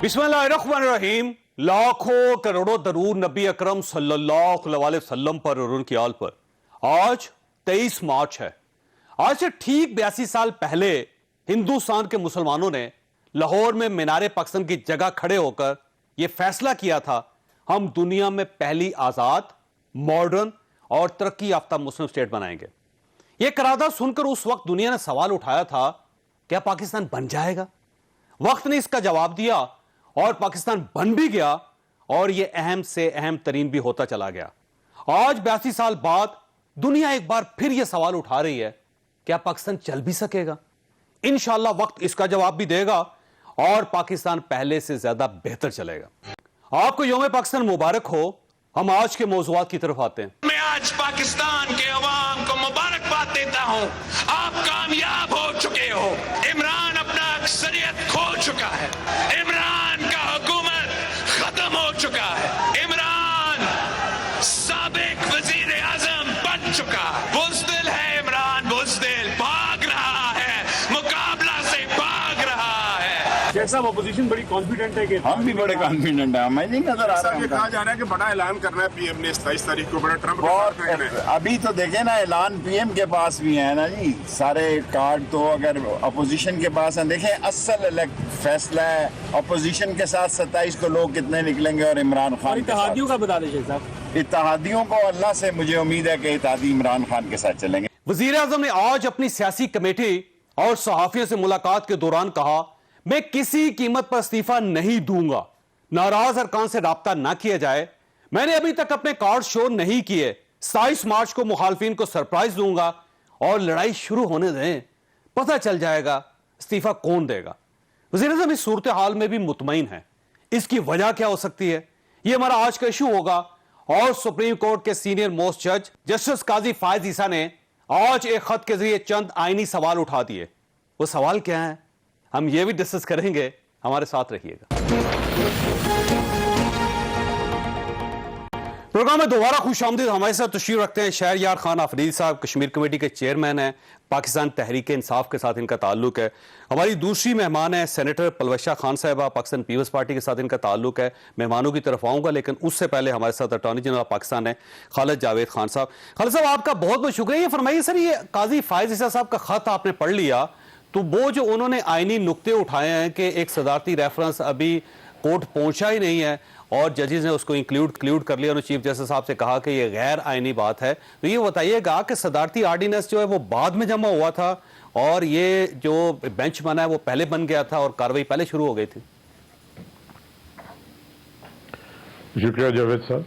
बिस्मिल्लाहिर्रहमानिर्रहीम। लाखों करोड़ों दरूद नबी अकरम सल्लल्लाहु अलैहि वसल्लम पर और उनकी आल पर। आज 23 मार्च है। आज से ठीक 82 साल पहले हिंदुस्तान के मुसलमानों ने लाहौर में मीनारे पाकिस्तान की जगह खड़े होकर यह फैसला किया था, हम दुनिया में पहली आजाद, मॉडर्न और तरक्की याफ्ता मुस्लिम स्टेट बनाएंगे। यह करारदाद सुनकर उस वक्त दुनिया ने सवाल उठाया था, क्या पाकिस्तान बन जाएगा? वक्त ने इसका जवाब दिया और पाकिस्तान बन भी गया, और यह अहम से अहम तरीन भी होता चला गया। आज 82 साल बाद दुनिया एक बार फिर यह सवाल उठा रही है, क्या पाकिस्तान चल भी सकेगा? इंशाअल्लाह वक्त इसका जवाब भी देगा और पाकिस्तान पहले से ज्यादा बेहतर चलेगा। आपको यौम पाकिस्तान मुबारक हो। हम आज के मौज़ूआत की तरफ आते हैं। मैं आज पाकिस्तान के अवाम को मुबारकबाद देता हूं। आप कामयाब हो चुके हो। इमरान अपना अक्सरियत खो चुका है। इमरान का हुकूमत खत्म हो चुका है। इमरान साबिक वजीर आजम बन चुका है। बुज़दिल है इमरान, बुज़दिल भाग रहा है, मुकाबला से भाग रहा है। जैसा अपोजिशन बड़ी कॉन्फिडेंट है कि हम भी बड़े कॉन्फिडेंट हैं। हमें नहीं नजर आ रहा है। कहा जा रहा है कि बड़ा ऐलान करना है पीएम ने 27 तारीख को, बड़ा ट्रंप और करना है। अभी तो देखे ना, ऐलान पीएम के पास भी है ना जी, सारे कार्ड तो अगर अपोजिशन के पास हैं। देखें, असल फैसला है अपोजिशन के साथ 27 को लोग कितने निकलेंगे और इमरान खान के साथ। इत्तेहादियों का बता दीजिए साहब। इत्तेहादियों को अल्लाह से मुझे उम्मीद है कि इत्तेहादी इमरान खान के साथ चलेंगे। वजीर आजम ने आज अपनी सियासी कमेटी और सहाफियों से मुलाकात के दौरान कहा, मैं किसी कीमत पर इस्तीफा नहीं दूंगा, नाराज अरकान से राब्ता ना किया जाए। मैंने अभी तक अपने कार्ड शो नहीं किए। 27 मार्च को मुखालफिन को सरप्राइज दूंगा और लड़ाई शुरू होने दें, पता चल जाएगा इस्तीफा कौन देगा। वजीर आजम इस सूरत हाल में भी मुतमईन है। इसकी वजह क्या हो सकती है, यह हमारा आज का इशू होगा। और सुप्रीम कोर्ट के सीनियर मोस्ट जज जस्टिस काजी फायज ईसा ने आज एक खत के जरिए चंद आईनी सवाल उठा दिए। वो सवाल क्या है, हम ये भी डिस्कस करेंगे। हमारे साथ रहिएगा। प्रोग्राम में दोबारा खुशामदीद। हमारे साथ तशरीफ रखते हैं शहरयार खान आफरीदी साहब, कश्मीर कमेटी के चेयरमैन हैं। पाकिस्तान तहरीक इंसाफ के साथ इनका ताल्लुक है। हमारी दूसरी मेहमान है सेनेटर पलवशा खान साहिबा, पाकिस्तान पीपल्स पार्टी के साथ इनका ताल्लुक है। मेहमानों की तरफ आऊंगा, लेकिन उससे पहले हमारे साथ अटॉर्नी जनरल पाकिस्तान है खालिद जावेद खान साहब। खालिद साहब, आपका बहुत बहुत शुक्रिया। ये फरमाइए सर, ये काजी फायज ईसा साहब का खत आपने पढ़ लिया, तो वो जो उन्होंने आईनी नुक्ते उठाए हैं कि एक सदारती रेफरेंस अभी कोर्ट पहुंचा ही नहीं है और जजेस ने उसको इंक्लूड कर लिया, और चीफ जस्टिस साहब से कहा कि ये गैर आईनी बात है, तो ये बताइएगा कि सदारती आर्डिनेंस जो है वो बाद में जमा हुआ था और ये जो बेंच बना है वो पहले बन गया था और कार्रवाई पहले शुरू हो गई थी? शुक्रिया जावेद साहब।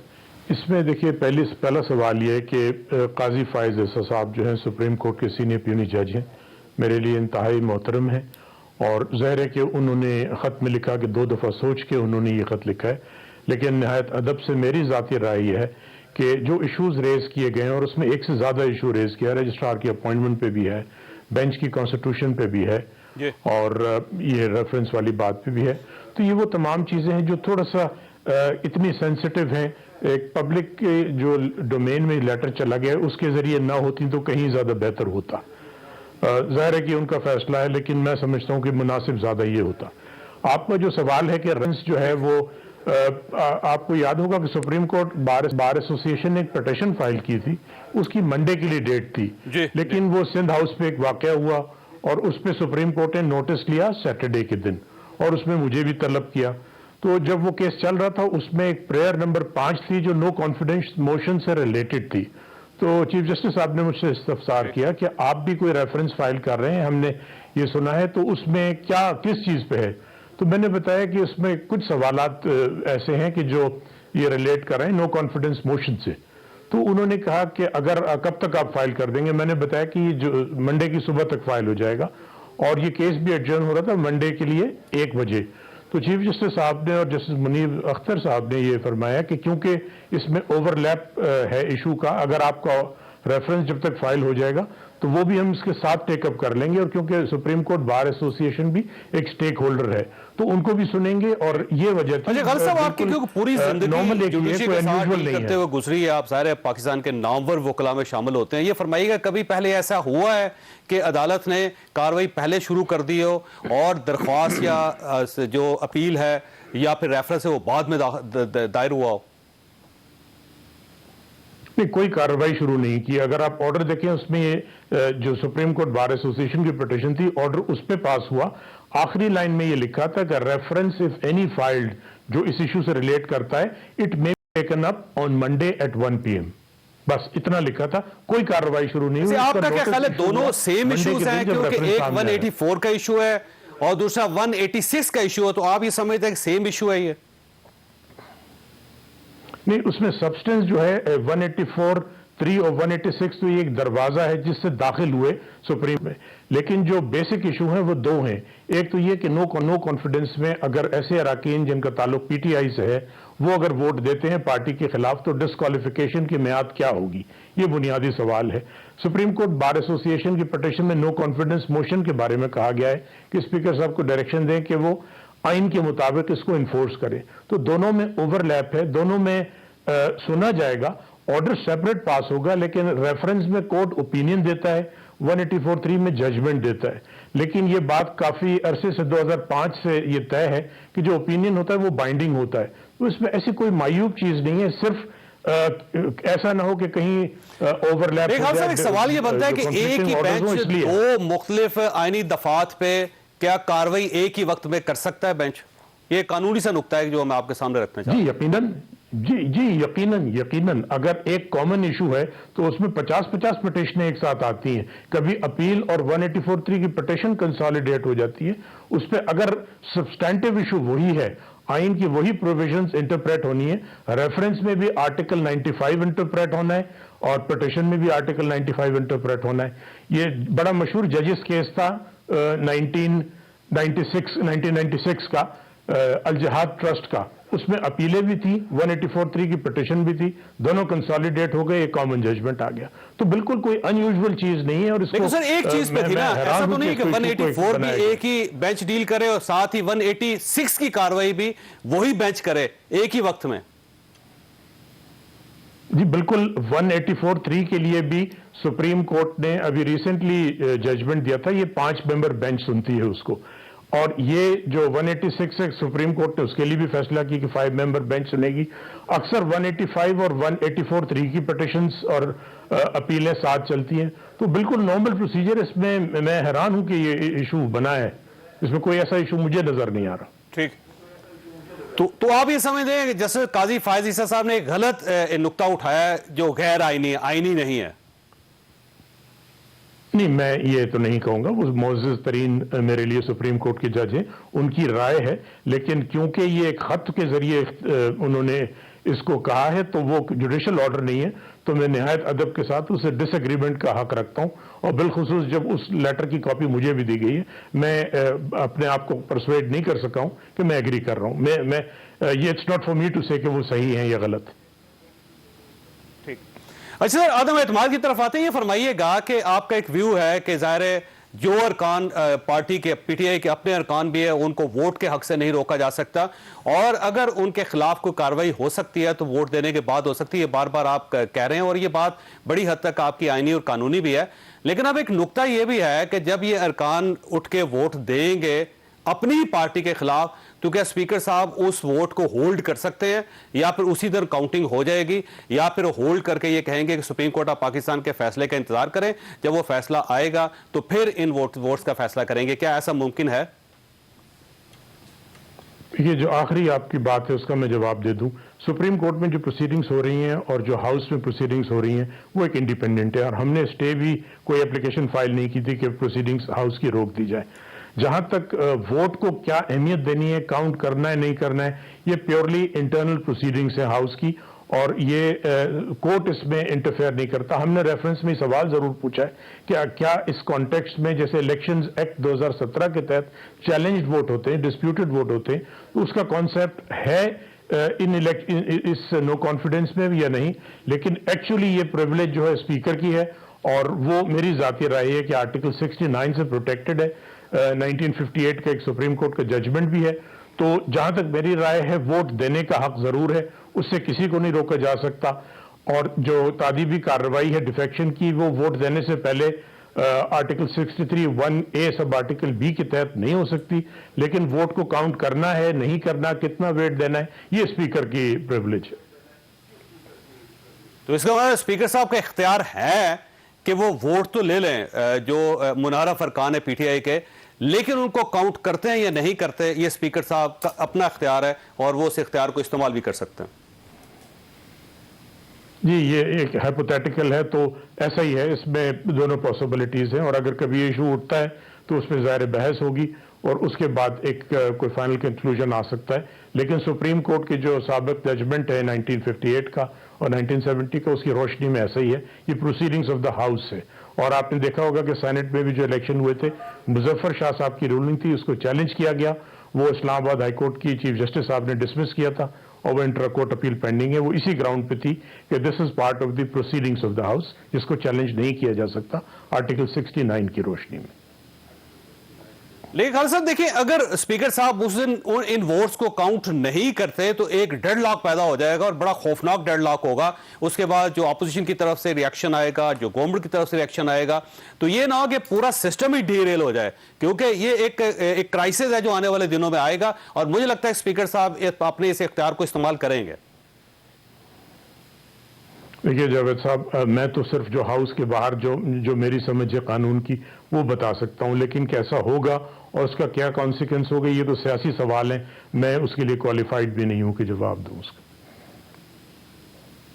इसमें देखिए, पहला सवाल ये है कि काजी फायज ईसा साहब जो हैं सुप्रीम कोर्ट के सीनियर प्यूनी जज हैं, मेरे लिए इंतहाई मोहतरम है। और ज़ाहिर है कि उन्होंने ख़त में लिखा कि 2 दफ़ा सोच के उन्होंने ये ख़त लिखा है, लेकिन नहायत अदब से मेरी ज़ाती राय ये है कि जो इशूज़ रेज़ किए गए हैं, और उसमें एक से ज़्यादा इशू रेज़ किया, रजिस्ट्रार की अपॉइंटमेंट पे भी है, बेंच की कॉन्स्टिट्यूशन पे भी है, और ये रेफरेंस वाली बात पे भी है। तो ये वो तमाम चीज़ें हैं जो थोड़ा सा इतनी सेंसिटिव हैं, एक पब्लिक के जो डोमेन में लेटर चला गया उसके ज़रिए ना होती तो कहीं ज़्यादा बेहतर होता। ज़ाहिर है कि उनका फैसला है, लेकिन मैं समझता हूँ कि मुनासिब ज़्यादा ये होता। आपका जो सवाल है कि रेफरेंस जो है वो आपको याद होगा कि सुप्रीम कोर्ट बार एसोसिएशन ने एक पिटीशन फाइल की थी, उसकी मंडे के लिए डेट थी, लेकिन वो सिंध हाउस पे एक वाकया हुआ और उस पर सुप्रीम कोर्ट ने नोटिस लिया सैटरडे के दिन, और उसमें मुझे भी तलब किया। तो जब वो केस चल रहा था उसमें एक प्रेयर नंबर 5 थी जो नो कॉन्फिडेंस मोशन से रिलेटेड थी। तो चीफ जस्टिस साहब ने मुझसे इस्तफसार किया कि आप भी कोई रेफरेंस फाइल कर रहे हैं, हमने ये सुना है, तो उसमें क्या किस चीज़ पे है? तो मैंने बताया कि उसमें कुछ सवालात ऐसे हैं कि जो ये रिलेट कर रहे हैं नो कॉन्फिडेंस मोशन से। तो उन्होंने कहा कि अगर कब तक आप फाइल कर देंगे? मैंने बताया कि ये जो मंडे की सुबह तक फाइल हो जाएगा, और ये केस भी एडजर्न हो रहा था मंडे के लिए 1 बजे। तो चीफ जस्टिस साहब ने और जस्टिस मुनीब अख्तर साहब ने ये फरमाया कि क्योंकि इसमें ओवरलैप है इशू का, अगर आपका रेफरेंस जब तक फाइल हो जाएगा तो वो भी हम इसके साथ टेकअप कर लेंगे, और क्योंकि सुप्रीम कोर्ट बार एसोसिएशन भी एक स्टेक होल्डर है तो उनको भी सुनेंगे, और ये वजह थी। आपकी क्योंकि पूरी जिंदगी जुडिशरी के साथ डील करते हुए गुजरी है, आप सारे पाकिस्तान के नामवर वकला में शामिल होते हैं, ये फरमाइएगा कभी पहले ऐसा हुआ है कि अदालत ने कार्रवाई पहले शुरू कर दी हो और दरख्वास्त या जो अपील है या फिर रेफरेंस है वो बाद में दायर हुआ हो? नहीं, कोई कार्रवाई शुरू नहीं की। अगर आप ऑर्डर देखें उसमें ये जो सुप्रीम कोर्ट बार एसोसिएशन की पिटीशन थी, ऑर्डर उस पे पास हुआ। आखिरी लाइन में ये लिखा था कि रेफरेंस इफ एनी फाइल्ड जो इस इशू से रिलेट करता है, it may be taken up on Monday at 1 PM। बस इतना लिखा था, कोई कार्रवाई शुरू नहीं हुई। आपका क्या ख्याल है, दोनों सेम इश्यूज हैं? क्योंकि एक 184 का इशू है और दूसरा 186 का इशू है, तो आप ये समझते हैं कि सेम इशू है ये? नहीं, उसमें सब्सटेंस जो है 184(3) और 186 तो ये एक दरवाजा है जिससे दाखिल हुए सुप्रीम में, लेकिन जो बेसिक इशू है वो दो हैं। एक तो ये कि नो कॉन्फिडेंस में अगर ऐसे अरकान जिनका ताल्लुक PTI से है वो अगर वोट देते हैं पार्टी के खिलाफ तो डिस्क्वालिफिकेशन की मियाद क्या होगी, ये बुनियादी सवाल है। सुप्रीम कोर्ट बार एसोसिएशन की पिटीशन में नो कॉन्फिडेंस मोशन के बारे में कहा गया है कि स्पीकर साहब को डायरेक्शन दें कि वो आइन के मुताबिक इसको इन्फोर्स करें। तो दोनों में ओवरलैप है, दोनों में सुना जाएगा, ऑर्डर सेपरेट पास होगा, लेकिन रेफरेंस में कोर्ट ओपिनियन देता है, 184(3) में जजमेंट देता है। लेकिन ये बात काफी अरसे से 2005 से ये तय है कि जो ओपिनियन होता है वो बाइंडिंग होता है। तो इसमें ऐसी कोई मायूब चीज नहीं है, सिर्फ ऐसा ना हो कि कहीं ओवरलैप। एक सवाल ये बनता है कि एक ही बेंच दो मुख्तलिफ आईनी दफात पे क्या कार्रवाई एक ही वक्त में कर सकता है बेंच? ये कानूनी सा नुक्ता है जो मैं आपके सामने रखना चाहता हूं। जी यकीनन, जी यकीनन अगर एक कॉमन इशू है तो उसमें 50-50 पिटीशनें एक साथ आती हैं। कभी अपील और 184(3) की पिटीशन कंसोलिडेट हो जाती है। उस पर अगर सब्सटैंटिव इशू वही है, आइन की वही प्रोविजंस इंटरप्रेट होनी है, रेफरेंस में भी आर्टिकल 95 इंटरप्रेट होना है और पिटीशन में भी आर्टिकल 95 इंटरप्रेट होना है। ये बड़ा मशहूर जजेस केस था 1996 का अल-जिहाद ट्रस्ट का, उसमें अपीलें भी थी, 184(3) की पिटीशन भी थी, दोनों कंसोलिडेट हो गए, एक कॉमन जजमेंट आ गया। तो बिल्कुल कोई अनयूजुअल चीज नहीं है। और इसको सर एक चीज पे थी ना, ऐसा तो नहीं कि 184 भी एक ही बेंच डील करे और साथ ही 186 की कार्रवाई भी वही बेंच करे एक ही वक्त में? जी बिल्कुल, 184(3) के लिए भी सुप्रीम कोर्ट ने अभी रिसेंटली जजमेंट दिया था, ये 5 मेंबर बेंच सुनती है उसको। और ये जो 186 है सुप्रीम कोर्ट ने उसके लिए भी फैसला किया कि 5 मेंबर बेंच सुनेगी। अक्सर 185 और 184(3) की पिटीशंस और अपीलें साथ चलती हैं, तो बिल्कुल नॉर्मल प्रोसीजर। इसमें मैं हैरान हूं कि ये इशू बना है, इसमें कोई ऐसा इशू मुझे नजर नहीं आ रहा। ठीक, तो आप ये समझते हैं कि जैसे काजी फायज ईसा साहब ने एक गलत नुक्ता उठाया है जो गैर आईनी है, आईनी नहीं है? नहीं, मैं ये तो नहीं कहूंगा, वो मोअज़्ज़ज़ तरीन मेरे लिए सुप्रीम कोर्ट के जज हैं, उनकी राय है। लेकिन क्योंकि ये एक खत के जरिए उन्होंने इसको कहा है तो वो जुडिशल ऑर्डर नहीं है, तो मैं निहायत अदब के साथ उसे डिसएग्रीमेंट का हक रखता हूं। और बिलखुसूस जब उस लेटर की कॉपी मुझे भी दी गई है, मैं अपने आप को परसुएड नहीं कर सका हूं कि मैं एग्री कर रहा हूं। मैं ये it's not for me to say कि वो सही है या गलत। अच्छा सर, आदम एतमाद की तरफ आते हैं, ये फरमाइएगा कि आपका एक व्यू है कि ज़ाहिर है जो अरकान पार्टी के PTI के अपने अरकान भी है उनको वोट के हक से नहीं रोका जा सकता, और अगर उनके खिलाफ कोई कार्रवाई हो सकती है तो वोट देने के बाद हो सकती है। बार बार आप कह रहे हैं और ये बात बड़ी हद तक आपकी आईनी और कानूनी भी है। लेकिन अब एक नुक्ता ये भी है कि जब ये अरकान उठ के वोट देंगे अपनी पार्टी के खिलाफ, तो क्या स्पीकर साहब उस वोट को होल्ड कर सकते हैं, या फिर उसी तरह काउंटिंग हो जाएगी, या फिर होल्ड करके ये कहेंगे कि सुप्रीम कोर्ट ऑफ पाकिस्तान के फैसले का इंतजार करें, जब वो फैसला आएगा तो फिर इन वोट्स का फैसला करेंगे? क्या ऐसा मुमकिन है? ये जो आखिरी आपकी बात है उसका मैं जवाब दे दूं। सुप्रीम कोर्ट में जो प्रोसीडिंग्स हो रही हैं और जो हाउस में प्रोसीडिंग्स हो रही हैं वो एक इंडिपेंडेंट है, और हमने स्टे भी कोई एप्लीकेशन फाइल नहीं की थी कि प्रोसीडिंग्स हाउस की रोक दी जाए। जहां तक वोट को क्या अहमियत देनी है, काउंट करना है नहीं करना है, ये प्योरली इंटरनल प्रोसीडिंग्स है हाउस की, और ये कोर्ट इसमें इंटरफेयर नहीं करता। हमने रेफरेंस में सवाल जरूर पूछा है कि क्या इस कॉन्टेक्स्ट में, जैसे इलेक्शंस एक्ट 2017 के तहत चैलेंज्ड वोट होते हैं, डिस्प्यूटेड वोट होते हैं, तो उसका कॉन्सेप्ट है इस नो कॉन्फिडेंस में भी या नहीं। लेकिन एक्चुअली ये प्रिविलेज जो है स्पीकर की है, और वो मेरी जाती राय है कि आर्टिकल 69 से प्रोटेक्टेड है। 1958 का एक सुप्रीम कोर्ट का जजमेंट भी है। तो जहां तक मेरी राय है, वोट देने का हक जरूर है, उससे किसी को नहीं रोका जा सकता। और जो तादीबी कार्रवाई है डिफेक्शन की, वो वोट देने से पहले article 63(1)(a) sub article B के तहत नहीं हो सकती, लेकिन वोट को काउंट करना है, नहीं करना, कितना वेट देना है, ये स्पीकर की प्रिविलेज है। तो इसका मतलब स्पीकर साहब का इख्तियार है कि वो वोट तो ले लें जो मुनारा फरकान है पीटीआई के, लेकिन उनको काउंट करते हैं या नहीं करते, ये स्पीकर साहब का अपना इख्तियार है और वो उस इख्तियार को इस्तेमाल भी कर सकते हैं। जी, ये एक हाइपोथेटिकल है, तो ऐसा ही है, इसमें दोनों पॉसिबिलिटीज हैं, और अगर कभी इशू उठता है तो उसमें ज़ाहिर बहस होगी और उसके बाद एक कोई फाइनल कंक्लूजन आ सकता है। लेकिन सुप्रीम कोर्ट के जो साबिक जजमेंट है 1958 का और 1970 का, उसकी रोशनी में ऐसा ही है, ये प्रोसीडिंग्स ऑफ द हाउस है। और आपने देखा होगा कि सेनेट में भी जो इलेक्शन हुए थे, मुजफ्फर शाह साहब की रूलिंग थी, उसको चैलेंज किया गया, वो इस्लामाबाद हाई कोर्ट की चीफ जस्टिस साहब ने डिसमिस किया था और वो इंटर कोर्ट अपील पेंडिंग है। वो इसी ग्राउंड पे थी कि this is part of the proceedings of the house, जिसको चैलेंज नहीं किया जा सकता आर्टिकल 69 की रोशनी में। लेकिन खालिद साहब देखिए, अगर स्पीकर साहब उस दिन इन वोट्स को काउंट नहीं करते तो एक डेडलॉक पैदा हो जाएगा और बड़ा खौफनाक डेडलॉक होगा। उसके बाद जो अपोजिशन की तरफ से रिएक्शन आएगा, जो गवर्नमेंट की तरफ से रिएक्शन आएगा, तो ये ना हो कि पूरा सिस्टम ही डीरेल हो जाए, क्योंकि ये एक क्राइसिस है जो आने वाले दिनों में आएगा। और मुझे लगता है स्पीकर साहब अपने इस इख्तियार को इस्तेमाल करेंगे। देखिए जावेद साहब, मैं तो सिर्फ जो हाउस के बाहर जो मेरी समझ है कानून की, वो बता सकता हूं, लेकिन कैसा होगा और उसका क्या कॉन्सिक्वेंस होगा, ये तो सियासी सवाल है, मैं उसके लिए क्वालिफाइड भी नहीं हूं कि जवाब दूं उसका।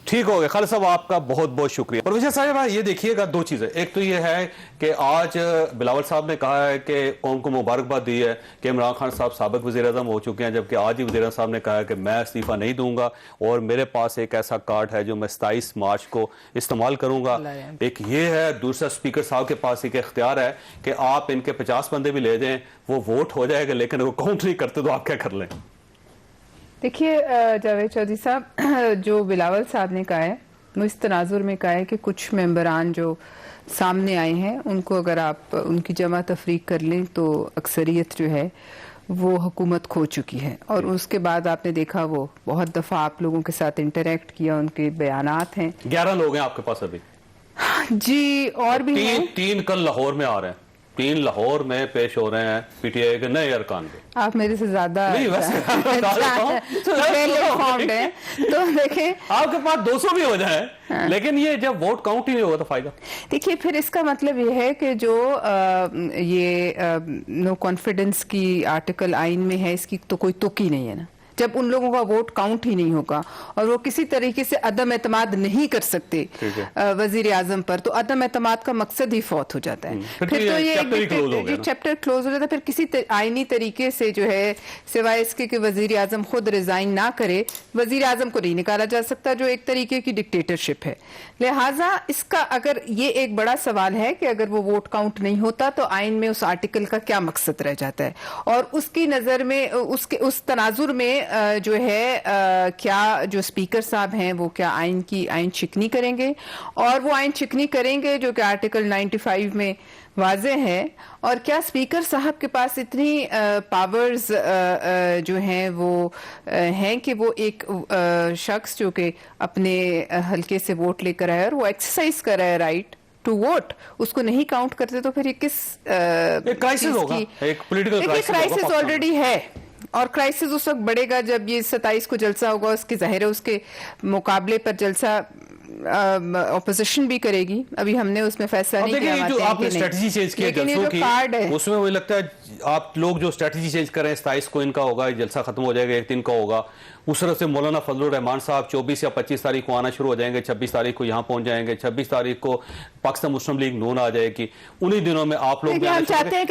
ठीक हो गया खालिद साहब, आपका बहुत बहुत शुक्रिया। प्रोफेसर साहब ये देखिएगा, दो चीजें, एक तो ये है कि आज बिलावल साहब ने कहा है कि कौम को मुबारकबाद दी है कि इमरान खान साहब साबिक वज़ीर-ए-आज़म हो चुके हैं, जबकि आज ही वज़ीर साहब ने कहा है कि मैं इस्तीफा नहीं दूंगा और मेरे पास एक ऐसा कार्ड है जो मैं 27 मार्च को इस्तेमाल करूंगा। एक ये है, दूसरा स्पीकर साहब के पास एक इख्तियार है कि आप इनके 50 बंदे भी ले जाएं, वो वोट हो जाएगा, लेकिन वो काउंट नहीं करते तो आप क्या कर लें। देखिए जावेद चौधरी साहब, जो बिलावल साहब ने कहा है वो इस तनाजुर में कहा है कि कुछ मेंबरान जो सामने आए हैं उनको अगर आप उनकी जमा तफरीक कर लें तो अक्सरियत जो है वो हुकूमत खो चुकी है। और उसके बाद आपने देखा वो बहुत दफ़ा आप लोगों के साथ इंटरेक्ट किया, उनके बयानात हैं। 11 लोग हैं आपके पास अभी जी, और भी हैं। तीन कल लाहौर में आ रहे हैं, 3 लाहौर में पेश हो रहे हैं पीटीआई के नए अरकान पे। आप मेरे से ज्यादा नहीं, तो देखें, आपके पास 200 भी हो जाए, लेकिन ये जब वोट काउंट ही नहीं होगा तो फायदा। देखिए, फिर इसका मतलब ये है कि जो ये नो कॉन्फिडेंस की आर्टिकल आइन में है, इसकी तो कोई तुक ही नहीं है ना। जब उन लोगों का वोट काउंट ही नहीं होगा और वो किसी तरीके से अदम एतमाद नहीं कर सकते वजीर आजम पर, तो अदम एतमाद का मकसद ही फौत हो जाता है। फिर तो ये चैप्टर क्लोज हो जाता है। फिर किसी आईनी तरीके से जो है, सिवाय इसके कि वजीर आजम खुद रिजाइन ना करे, वजीर आजम को नहीं निकाला जा सकता, जो एक तरीके की डिक्टेटरशिप है। लिहाजा इसका अगर ये एक बड़ा सवाल है कि अगर वो वोट काउंट नहीं होता तो आइन में उस आर्टिकल का क्या मकसद रह जाता है, और उसकी नजर में उस तनाजुर में जो है क्या जो स्पीकर साहब हैं वो क्या आइन चिकनी करेंगे, और वो आइन चिकनी करेंगे जो कि आर्टिकल 95 में वाज़े है, और क्या स्पीकर साहब के पास इतनी पावर्स जो हैं वो हैं कि वो एक शख्स जो कि अपने हल्के से वोट लेकर आया और वो एक्सरसाइज कर रहा है राइट टू वोट, उसको नहीं काउंट करते, तो फिर ये किस क्राइसिस होगा, एक पॉलिटिकल क्राइसिस ऑलरेडी है। और क्राइसिस उस वक्त बढ़ेगा जब ये 27 को जलसा होगा, उसके जाहिर है उसके मुकाबले पर जलसा ऑपोजिशन भी करेगी। अभी हमने उसमें फैसला नहीं किया, जो आपने स्ट्रेटजी चेंज की जलसों की, उसमें मुझे लगता है आप लोग जो स्ट्रेटजी चेंज करें, 27 को इनका होगा, जलसा खत्म हो जाएगा, एक दिन का होगा। उस तरह से मौलाना फजलुर रहमान साहब 24 या 25 तारीख को आना शुरू हो जाएंगे, 26 तारीख को यहाँ पहुंच जाएंगे, 26 तारीख को पाकिस्तान मुस्लिम लीग नून आ जाएगी। उन्हीं दिनों में आप लोग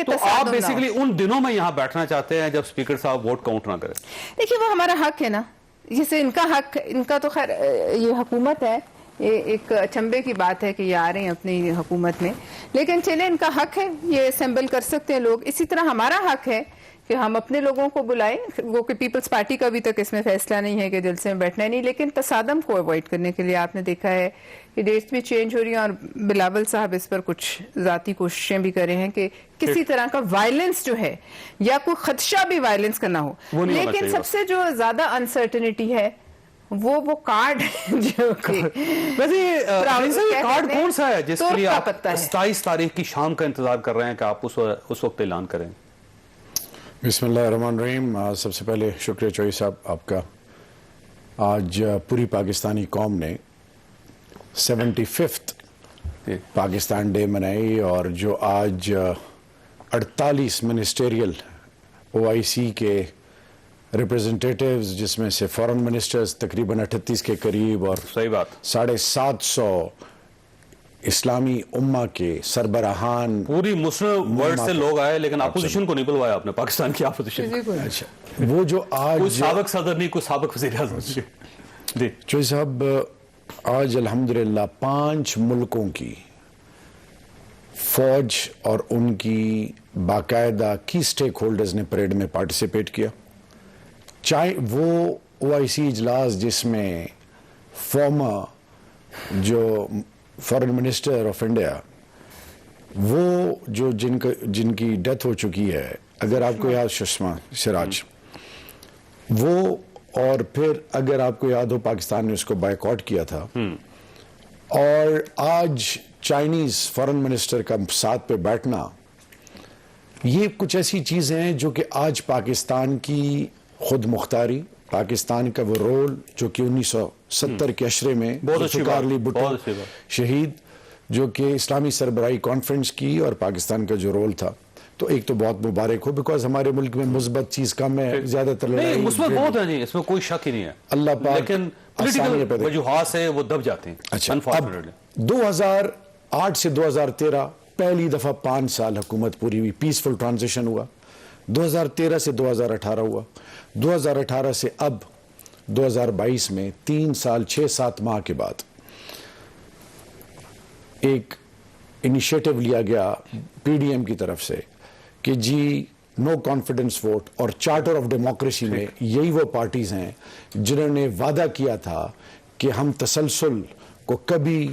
तो आप बेसिकली उन दिनों में यहाँ बैठना चाहते हैं जब स्पीकर साहब वोट काउंट ना करें। देखिए, वो हमारा हक है ना, जैसे इनका हक, इनका तो खैर ये हुकूमत है, ये एक अचंभे की बात है कि ये आ रहे हैं अपनी हुकूमत में, लेकिन चले इनका हक है, ये असेंबल कर सकते हैं लोग। इसी तरह हमारा हक है कि हम अपने लोगों को बुलाएं, वो कि पीपल्स पार्टी का अभी तक इसमें फैसला नहीं है कि जलसे में बैठना नहीं, लेकिन तसादम को अवॉइड करने के लिए आपने देखा है कि डेट्स भी चेंज हो रही हैं, और बिलावल साहब इस पर कुछ जाती कोशिशें भी कर रहे हैं कि किसी तरह का वायलेंस जो है या कोई खदशा भी वायलेंस का ना हो। लेकिन सबसे जो ज्यादा अनसर्टेनिटी है وہ کارڈ جو کہ ویسے یہ کارڈ کہتے ہیں کون سا ہے جس کے لیے ترک آپ کا پتہ ہے۔ 27 تاریخ کی شام کا انتظار کر رہے ہیں کہ آپ اس وقت اعلان کریں؟ بسم اللہ الرحمن الرحیم. سب سے پہلے شکریہ چوئی صاحب آپ کا. آج پوری پاکستانی قوم نے 75th پاکستان ڈے منائی، اور جو آج 48 منسٹریل OIC کے ریپرزنٹیٹیوز، جس میں سے فورن منسٹرز تقریباً 38 کے قریب اور صحیح بات 750 اسلامی امہ کے سربراہان، پوری مسلم ورلڈ سے لوگ آئے، لیکن اپوزیشن کو نہیں بلوایا آپ نے، پاکستان کی اپوزیشن. اچھا وہ جو آج کوئی سابق صدر نہیں، کوئی سابق وزیر اعظم. جی چوئی صاحب، آج الحمدللہ 5 ملکوں کی فوج اور ان کی باقاعدہ کی سٹیک ہولڈرز نے پریڈ میں پارٹیسپیٹ کیا. چاہے وہ OIC اجلاس جس میں فارمر جو فارن منسٹر آف انڈیا، وہ جو جن کی ڈیتھ ہو چکی ہے، اگر آپ کو یاد، سشما سراج، وہ، اور پھر اگر آپ کو یاد ہو پاکستان نے اس کو بائیکاٹ کیا تھا، اور آج چائنیز فارن منسٹر کا ساتھ پہ بیٹھنا، یہ کچھ ایسی چیزیں ہیں جو کہ آج پاکستان کی خود مختاری، پاکستان کا وہ رول جو کہ 1970 کے عشرے میں ذوالفقار علی بھٹو شہید، جو کہ اسلامی سربراہی کانفرنس کی، اور پاکستان کا جو رول تھا، تو ایک تو بہت مبارک ہو، بیکاز ہمارے ملک میں مثبت چیز کم ہے، زیادہ تر لڑائی مثبت بہت ہے جی، اس میں کوئی شک ہی نہیں ہے، اللہ پاک لیکن آسانیاں پولیٹیکل وجوہات سے وہ دب جاتے ہیں. اچھا، اب 2008 سے 2013 پہلی دفعہ 5 سال حکومت پوری ہوئی، پیسفل ٹرانزیشن ہوا. 2013 سے 2018 ہوا. 2018 سے اب 2022 میں 3 سال 6-7 ماہ کے بعد ایک انیشیٹو لیا گیا PDM کی طرف سے کہ جی نو کانفیڈنس ووٹ، اور چارٹر آف ڈیموکریسی میں یہی وہ پارٹیز ہیں جنہوں نے وعدہ کیا تھا کہ ہم تسلسل کو کبھی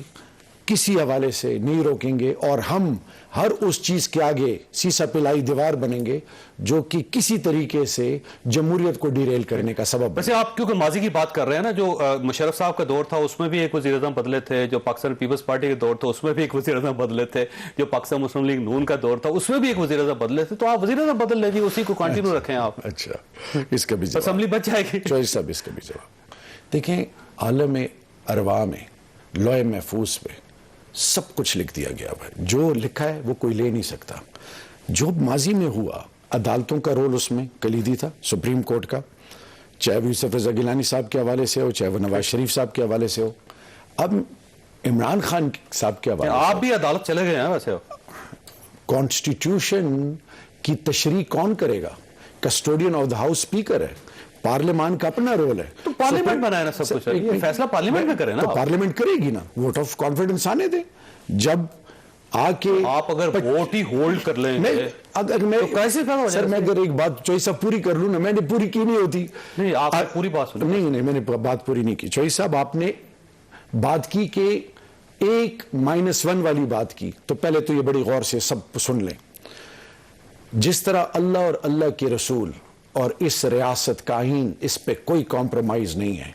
کسی حوالے سے نہیں روکیں گے، اور ہم ہر اس چیز کے آگے سیسا پلائی دیوار بنیں گے جو کہ کسی طریقے سے جمہوریت کو ڈیریل کرنے کا سبب بنے. ویسے آپ کیونکہ ماضی کی بات کر رہے ہیں نا، جو مشرف صاحب کا دور تھا اس میں بھی ایک وزیر اعظم بدلے تھے، جو پاکستان پیپلز پارٹی کے دور تھا اس میں بھی ایک وزیر اعظم بدلے تھے، جو پاکستان مسلم لیگ نون کا دور تھا اس میں بھی ایک وزیر اعظم بدلے تھے. تو آپ وزیر اعظم بدل لیں جی، اسی کو کنٹینیو رکھیں آپ. اچھا، اس کا بھی جواب اسمبلی بچ جائے گی. چوئی صاحب اس کا بھی جواب دیکھیں. عالم ارواح میں لوح محفوظ پہ سب کچھ لکھ دیا گیا ہے، جو لکھا ہے وہ کوئی لے نہیں سکتا. جو ماضی میں ہوا، عدالتوں کا رول اس میں کلیدی تھا، سپریم کورٹ کا، چاہے وہ یوسف رضا گیلانی صاحب کے حوالے سے ہو، چاہے وہ نواز شریف صاحب کے حوالے سے ہو، اب عمران خان صاحب کے حوالے سے. آپ بھی عدالت چلے گئے ہیں ویسے. کانسٹیٹیوشن کی تشریح کون کرے گا؟ Custodian of the house speaker ہے، پارلیمان کا اپنا رول ہے. تو پارلیمنٹ بنائے نا سب کچھ، یہ فیصلہ پارلیمنٹ میں کرے نا. تو پارلیمنٹ کرے گی نا، ووٹ آف کانفیڈنس آنے دیں. جب آ کے آپ اگر ووٹ ہی ہولڈ کر لیں گے، اگر میں کیسے پیدا ہو جائے؟ سر میں اگر ایک بات چوئی صاحب پوری کر لوں نا، میں نے پوری کی نہیں ہوتی. نہیں، آپ نے پوری بات سنی. نہیں، میں نے بات پوری نہیں کی. چوئی صاحب آپ نے بات کی کہ 1-1 والی بات کی، تو پہلے تو یہ بڑی غور سے سب سن لیں. جس طرح اللہ اور اللہ کے رسول اور اس ریاست کا آئین، اس پہ کوئی کمپرومائز نہیں ہے.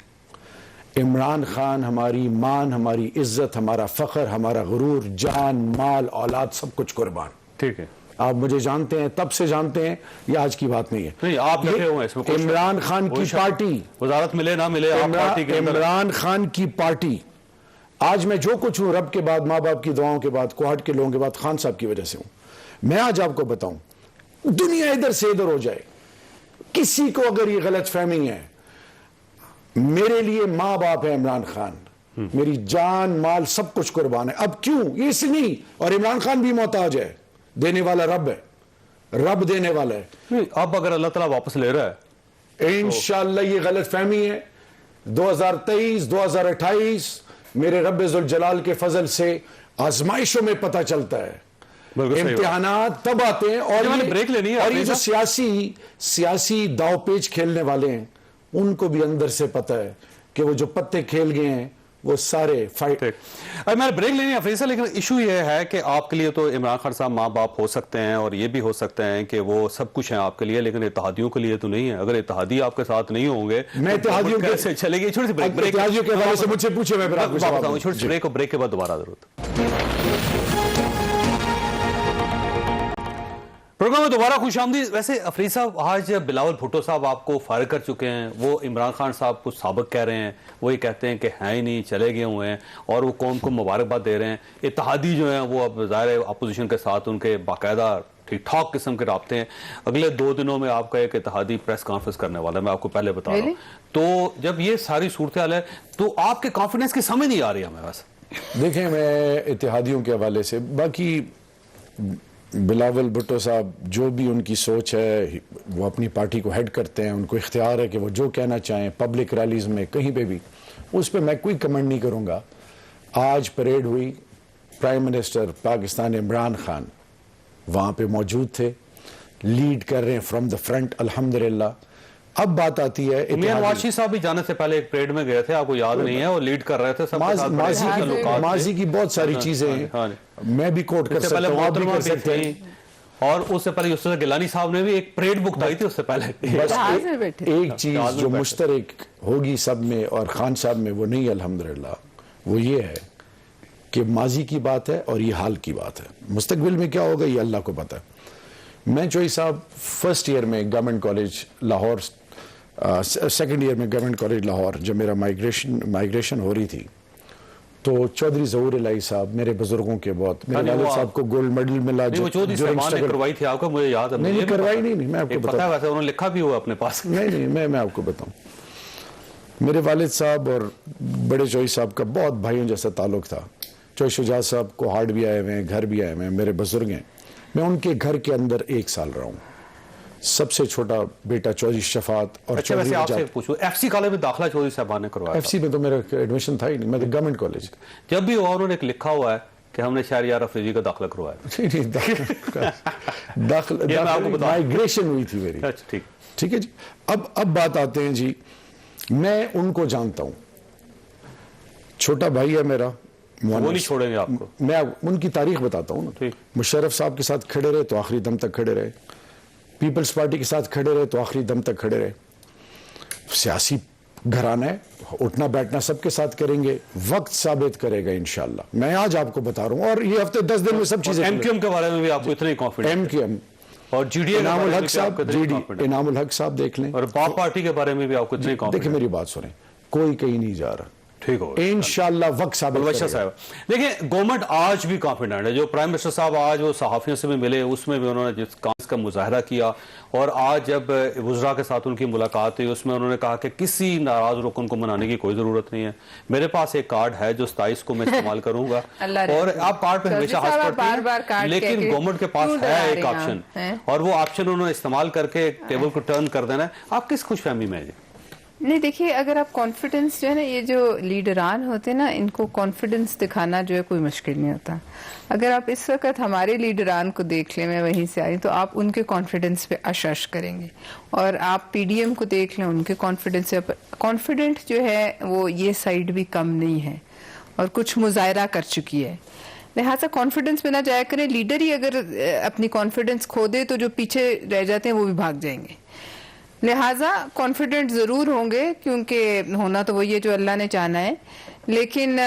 عمران خان ہماری مان، ہماری عزت، ہمارا فخر، ہمارا غرور، جان، مال، اولاد، سب کچھ قربان. ٹھیک ہے، آپ مجھے جانتے ہیں، تب سے جانتے ہیں، یہ آج کی بات نہیں ہے. نہیں، آپ لکھے ہوئے ہیں اس میں. عمران خان کی پارٹی، وزارت ملے نہ ملے، آپ پارٹی کے اندر. عمران خان کی پارٹی، آج میں جو کچھ ہوں رب کے بعد، ماں باپ کی دعاؤں کے بعد، کوہٹ کے لوگوں کے بعد، خان صاحب کی وجہ سے ہوں. میں آج آپ کو بتاؤں، دنیا ادھر سے ادھر ہو جائے، کسی کو اگر یہ غلط فہمی ہے، میرے لیے ماں باپ ہے عمران خان، میری جان، مال، سب کچھ قربان ہے. اب کیوں یہ اس نہیں، اور عمران خان بھی محتاج ہے، دینے والا رب ہے، رب دینے والا ہے. اب اگر اللہ تعالیٰ واپس لے رہا ہے، انشاءاللہ یہ غلط فہمی ہے. 2023 2028 میرے رب ذوالجلال کے فضل سے آزمائشوں میں پتہ چلتا ہے. امتحانات تب آتے ہیں، اور یہ جو سیاسی داؤ پیچ کھیلنے والے ہیں، ان کو بھی اندر سے پتہ ہے کہ وہ جو پتے کھیل گئے ہیں وہ سارے فائٹ. اب میں بریک لینی ہے فیصل، لیکن ایشو یہ ہے کہ آپ کے لیے تو عمران خان صاحب ماں باپ ہو سکتے ہیں اور یہ بھی ہو سکتے ہیں کہ وہ سب کچھ ہیں آپ کے لیے، لیکن اتحادیوں کے لیے تو نہیں ہے. اگر اتحادی آپ کے ساتھ نہیں ہوں گے میں اتحادیوں کیسے چلے گی؟ چھوٹی سی بریک اتحادیوں کے حوالے سے مجھ سے پوچھے، میں آپ کو جواب دوں. چھوٹی سی بریک، اور بریک کے بعد دوبارہ ضرورت. پروگرام میں دوبارہ خوش آمدید. ویسے افریدی صاحب، آج بلاول بھٹو صاحب آپ کو فائر کر چکے ہیں. وہ عمران خان صاحب کو سابق کہہ رہے ہیں، وہ یہ کہتے ہیں کہ ہیں ہی نہیں، چلے گئے ہوئے ہیں، اور وہ قوم کو مبارکباد دے رہے ہیں. اتحادی جو ہیں وہ اب ظاہر اپوزیشن کے ساتھ ان کے باقاعدہ ٹھیک ٹھاک قسم کے رابطے ہیں. اگلے 2 دنوں میں آپ کا ایک اتحادی پریس کانفرنس کرنے والا ہے، میں آپ کو پہلے بتا رہا ہوں. تو جب یہ ساری صورتحال ہے تو آپ کے کانفیڈنس کی سمجھ نہیں آ رہی ہمیں. بس دیکھیں، میں اتحادیوں کے حوالے سے، باقی بلاول بھٹو صاحب جو بھی ان کی سوچ ہے، وہ اپنی پارٹی کو ہیڈ کرتے ہیں، ان کو اختیار ہے کہ وہ جو کہنا چاہیں پبلک ریلیز میں کہیں پہ بھی، اس پہ میں کوئی کمنٹ نہیں کروں گا. آج پریڈ ہوئی، پرائم منسٹر پاکستان عمران خان وہاں پہ موجود تھے، لیڈ کر رہے ہیں فرام دا فرنٹ الحمدللہ. اب بات آتی ہے میاں نواز شریف صاحب بھی جانے سے پہلے ایک پریڈ میں گئے تھے، آپ کو یاد نہیں ہے، اور لیڈ کر رہے تھے. ماضی کی بہت ساری چیزیں ہیں، میں بھی کوٹ کر سکتا ہوں، آپ بھی کر سکتے ہیں. اور اس سے پہلے یوسف گیلانی صاحب نے بھی ایک پریڈ بک اٹھائی تھی اس سے پہلے. بس ایک چیز جو مشترک ہوگی سب میں اور خان صاحب میں، وہ نہیں الحمدللہ، وہ یہ ہے کہ ماضی کی بات ہے اور یہ حال کی بات ہے. مستقبل میں کیا ہوگا یہ اللہ کو پتہ ہے. میں چوئی صاحب فرسٹ ایئر میں government college Lahore, second year میں گورنمنٹ کالج لاہور، جب میرا مائگریشن ہو رہی تھی، تو چودھری ظہور الہی صاحب میرے بزرگوں کے بہت، میرے والد صاحب کو گولڈ میڈل ملا. چودھری صاحب نے کروائی تھی آپ کو، مجھے یاد ہے. نہیں کروائی نہیں، میں آپ کو پتا ہے، ویسے انہوں نے لکھا بھی ہوا اپنے پاس. نہیں، میں آپ کو بتاؤں، میرے والد صاحب اور بڑے چوئی صاحب کا بہت بھائیوں جیسا تعلق تھا. چوئی شجاعت صاحب کو ہارٹ بھی آئے ہوئے ہیں، گھر بھی آئے ہوئے ہیں، میرے بزرگ ہیں. میں ان کے گھر کے اندر 1 سال رہا ہوں. سب سے چھوٹا بیٹا چودھری شفاعت اور اچھا ویسے آپ سے پوچھو، ایف سی کالج میں داخلہ چودھری صاحبان نے کروایا؟ ایف سی میں تو میرا ایڈمیشن تھا ہی نہیں، میں تو گورنمنٹ کالج. جب بھی انہوں نے ایک لکھا ہوا ہے کہ ہم نے شہریار افریدی کا داخلہ کروایا. مائگریشن ہوئی تھی میری. ٹھیک ہے جی. اب بات آتے ہیں جی، میں ان کو جانتا ہوں، چھوٹا بھائی ہے میرا، وہ نہیں چھوڑیں گے آپ کو. میں ان کی تاریخ بتاتا ہوں نا. مشرف صاحب کے ساتھ کھڑے رہے تو آخری دم تک کھڑے رہے، پیپلز پارٹی کے ساتھ کھڑے رہے تو آخری دم تک کھڑے رہے. سیاسی گھرانہ ہے، اٹھنا بیٹھنا سب کے ساتھ کریں گے، وقت ثابت کرے گا انشاءاللہ. میں آج آپ کو بتا رہا ہوں، اور یہ ہفتے 10 دن میں سب چیزیں. ایم کیو ایم کے بارے میں بھی آپ کو اتنے کانفیڈنس؟ ایم کیو ایم اور جی ڈی انعام الحق صاحب، انعام الحق صاحب دیکھ لیں، اور باپ پارٹی کے بارے میں بھی آپ کو اتنے کانفیڈنس؟ دیکھیں میری بات سنیں، کوئی کہیں نہیں جا رہا. ٹھیک ہوگا انشاءاللہ، وقت ثابت کرے گا. دیکھیں گورنمنٹ آج بھی کانفیڈنٹ ہے. جو پرائم منسٹر صاحب آج وہ صحافیوں سے بھی ملے، اس میں بھی انہوں نے جس کام کا مظاہرہ کیا، اور آج جب وزراء کے ساتھ ان کی ملاقات ہوئی اس میں انہوں نے کہا کہ کسی ناراض رکن کو منانے کی کوئی ضرورت نہیں ہے. میرے پاس ایک کارڈ ہے جو 27 کو میں استعمال کروں گا، اور آپ کارڈ پہ ہمیشہ ہنس پڑتے ہیں، لیکن گورنمنٹ کے پاس ہے ایک آپشن، اور وہ آپشن انہوں نے استعمال کر کے ٹیبل کو ٹرن کر دینا ہے. آپ کس خوش فہمی میں ہیں؟ نہیں دیکھیے، اگر آپ کانفیڈنس جو ہے نا، یہ جو لیڈران ہوتے ہیں نا، ان کو کانفیڈنس دکھانا جو ہے کوئی مشکل نہیں ہوتا. اگر آپ اس وقت ہمارے لیڈران کو دیکھ لیں، میں وہیں سے آئی، تو آپ ان کے کانفیڈنس پہ اشش کریں گے. اور آپ پی ڈی ایم کو دیکھ لیں، ان کے کانفیڈنس پہ، کانفیڈنٹ جو ہے وہ یہ سائڈ بھی کم نہیں ہے اور کچھ مظاہرہ کر چکی ہے. لہٰذا کانفیڈنس میں نہ جایا کریں. لیڈر ہی اگر اپنی کانفیڈنس کھو دے تو جو پیچھے رہ جاتے ہیں وہ بھی بھاگ جائیں گے. لہٰذا کانفیڈنٹ ضرور ہوں گے، کیونکہ ہونا تو وہی ہے جو اللہ نے چاہنا ہے، لیکن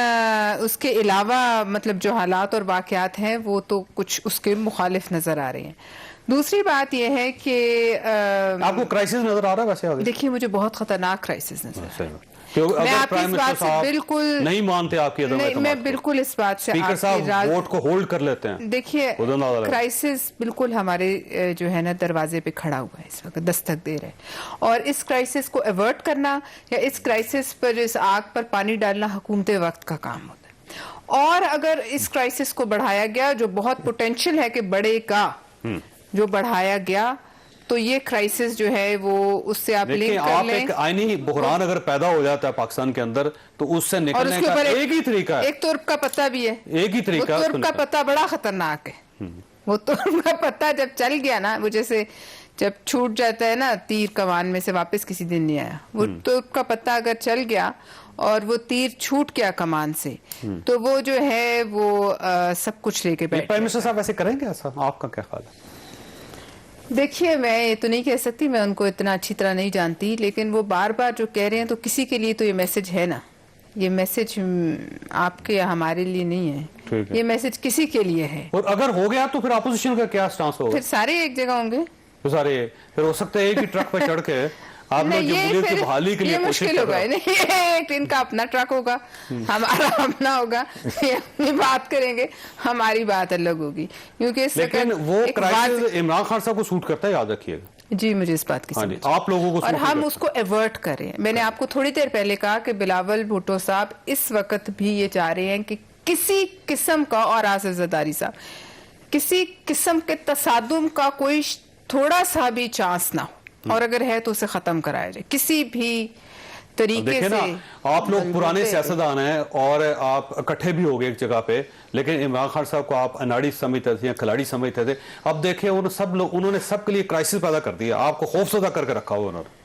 اس کے علاوہ مطلب جو حالات اور واقعات ہیں وہ تو کچھ اس کے مخالف نظر آ رہے ہیں. دوسری بات یہ ہے کہ آپ کو کرائسس نظر آ رہا ہے؟ ویسے دیکھیے مجھے بہت خطرناک کرائسس نظر آ رہا ہے. میں آپ کی اس بات سے بالکل نہیں مانتے، آپ کی میں بالکل اس بات سے اسپیکر صاحب ووٹ کو ہولڈ کر لیتے ہیں. دیکھیے کرائسس بالکل ہمارے جو ہے نا دروازے پہ کھڑا ہوا ہے، اس وقت دستک دے رہے ہیں، اور اس کرائسس کو ایورٹ کرنا یا اس کرائسس پر، اس آگ پر پانی ڈالنا حکومت وقت کا کام ہوتا ہے. اور اگر اس کرائسس کو بڑھایا گیا، جو بہت پوٹینشیل ہے کہ بڑھے گا، جو بڑھایا گیا، تو یہ کرائسس جو ہے وہ اس سے آپ لنک کر لیں. ایک آئینی بحران اگر پیدا ہو جاتا ہے پاکستان کے اندر تو اس سے نکلنے کا ایک ہی طریقہ ہے، ایک ترک کا پتہ بھی ہے. ایک ہی طریقہ ہے. ترک کا پتہ بڑا خطرناک ہے. وہ ترک کا پتہ جب چل گیا نا، وہ جیسے जब छूट जाता है ना तीर कमान में से वापस किसी दिन नहीं आया, वो तो का पत्ता अगर चल गया और वो तीर छूट गया कमान से तो वो जो है वो सब कुछ लेके बैठ प्राइम मिनिस्टर साहब ऐसे करेंगे ऐसा? आपका क्या ख्याल है? देखिए मैं ये तो नहीं कह सकती, मैं उनको इतना अच्छी तरह नहीं जानती, लेकिन वो बार बार जो कह रहे हैं तो किसी के लिए तो ये मैसेज है ना, ये मैसेज आपके या हमारे लिए नहीं है, ये मैसेज किसी के लिए है। और अगर हो गया तो फिर अपोजिशन का क्या स्टांस होगा? फिर सारे एक जगह होंगे, तो सारे फिर हो सकता है एक ही ट्रक पे चढ़ के आप लोग जमहूरियत की बहाली के लिए ये कोशिश मुश्किल कर होगा। रहे हो। नहीं, एक इनका अपना ट्रक होगा, हमारा अपना होगा, ये अपनी बात करेंगे, हमारी बात अलग होगी, क्योंकि इस लेकिन वक्त वो एक क्राइसिस इमरान खान साहब को सूट करता है, याद रखिएगा। जी मुझे इस बात की हाँ जी, समझ आप लोगों को और सूट हम नहीं उसको एवर्ट करें। मैंने आपको थोड़ी देर पहले कहा कि बिलावल भुट्टो साहब इस वक्त भी ये चाह रहे हैं कि किसी किस्म का, और आसिफ जरदारी साहब, किसी किस्म के तसादुम का कोई थोड़ा सा भी चांस ना हो, और अगर है तो उसे खत्म कराया जाए किसी भी तरीके देखिए ना, से। आप लोग पुराने सियासतदान हैं और आप इकट्ठे भी हो गए एक जगह पे, लेकिन इमरान खान साहब को आप अनाड़ी समझते थे या खिलाड़ी समझते थे। अब देखिए उन्होंने सबके लिए क्राइसिस पैदा कर दिया, आपको खौफजदा करके रखा हुआ उन्होंने।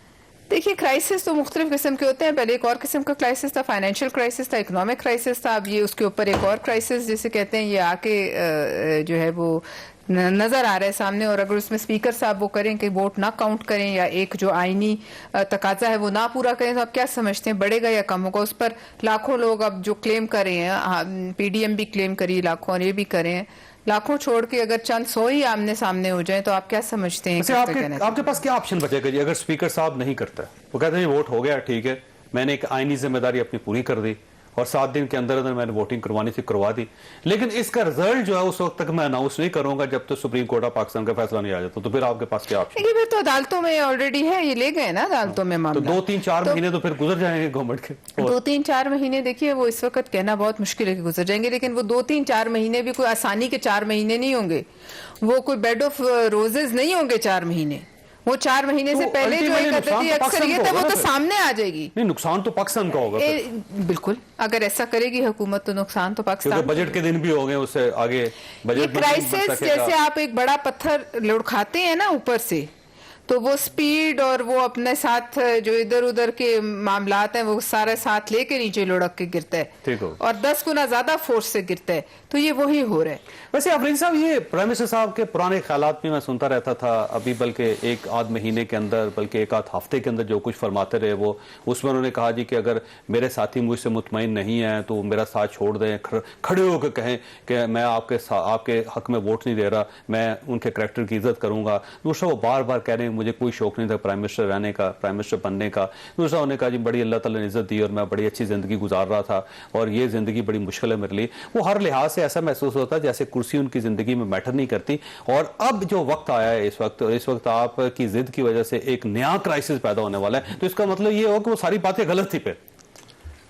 देखिए क्राइसिस तो मुख्तलिफ किस्म के होते हैं, पहले एक और किस्म का क्राइसिस था, फाइनेंशियल क्राइसिस था, इकोनॉमिक क्राइसिस था, अब ये उसके ऊपर एक और क्राइसिस जिसे कहते हैं ये आके जो है वो नजर आ रहा है सामने। और अगर उसमें स्पीकर साहब वो करें कि वोट ना काउंट करें या एक जो आईनी तकाजा है वो ना पूरा करें, तो आप क्या समझते हैं बढ़ेगा या कम होगा? उस पर लाखों लोग अब जो क्लेम कर रहे हैं, पीडीएम भी क्लेम करिए लाखों और ये भी करें, लाखों छोड़ के अगर चंद 100 ही आमने सामने हो जाए तो आप क्या समझते हैं? आपके पास क्या ऑप्शन बचेगा जी अगर स्पीकर साहब नहीं करता? वो कहते हैं वोट हो गया, ठीक है, मैंने एक आईनी जिम्मेदारी अपनी पूरी कर दी और 7 दिन के अंदर अंदर मैंने वोटिंग करवानी थी, करवा दी, लेकिन इसका रिजल्ट जो है उस वक्त तक मैं अनाउंस नहीं करूंगा जब तक सुप्रीम कोर्ट ऑफ पाकिस्तान का फैसला नहीं आ जाता। तो फिर आपके पास क्या ऑप्शन? फिर तो अदालतों में ऑलरेडी है, ये ले गए ना अदालतों में मामला। तो 2-3-4 महीने तो फिर गुजर जाएंगे गवर्नमेंट के। 2-3-4 महीने देखिए वो इस वक्त कहना बहुत मुश्किल है कि गुजर जाएंगे, लेकिन वो 2-3-4 महीने भी कोई आसानी के 4 महीने नहीं होंगे, वो कोई बेड ऑफ रोजेज नहीं होंगे 4 महीने। वो 4 महीने से पहले जो एक अक्सरियत है वो तो सामने आ जाएगी। नहीं, नुकसान तो पाकिस्तान का होगा। बिल्कुल, अगर ऐसा करेगी हुकूमत तो नुकसान तो पाकिस्तान। बजट के दिन भी हो गए, उससे आगे बजट क्राइसिस जैसे आप एक बड़ा पत्थर लुढ़काते हैं ना ऊपर से, तो वो स्पीड और वो अपने साथ जो इधर उधर के मामलात हैं वो सारे साथ लेके नीचे लुढ़क के गिरता है, ठीक हो, और 10 गुना ज्यादा फोर्स से गिरता है, तो ये वही हो रहा है। वैसे अफरीन साहब, ये प्राइम मिनिस्टर साहब के पुराने ख्यालात भी मैं सुनता रहता था, अभी बल्कि एक आध महीने के अंदर, बल्कि एक आध हफ्ते के अंदर जो कुछ फरमाते रहे वो, उसमें उन्होंने कहा जी कि अगर मेरे साथी मुझसे मुतमईन नहीं है तो मेरा साथ छोड़ दें, खड़े होकर कहें कि मैं आपके हक में वोट नहीं दे रहा, मैं उनके करैक्टर की इज्जत करूंगा। दूसरा, वो बार बार कह रहे हैं मुझे कोई शौक नहीं था प्राइम मिनिस्टर रहने का, प्राइम मिनिस्टर बनने का। दूसरा, उन्होंने कहा जी बड़ी अल्लाह ताला ने इज्जत दी और मैं बड़ी अच्छी जिंदगी गुजार रहा था और ये जिंदगी बड़ी मुश्किल है मेरे लिए। वो हर लिहाज से ऐसा महसूस होता है जैसे कुर्सी उनकी जिंदगी में मैटर नहीं करती। और अब जो वक्त आया है इस वक्त आपकी जिद की वजह से एक नया क्राइसिस पैदा होने वाला है, तो इसका मतलब ये हो कि वो सारी बातें गलत थी। पे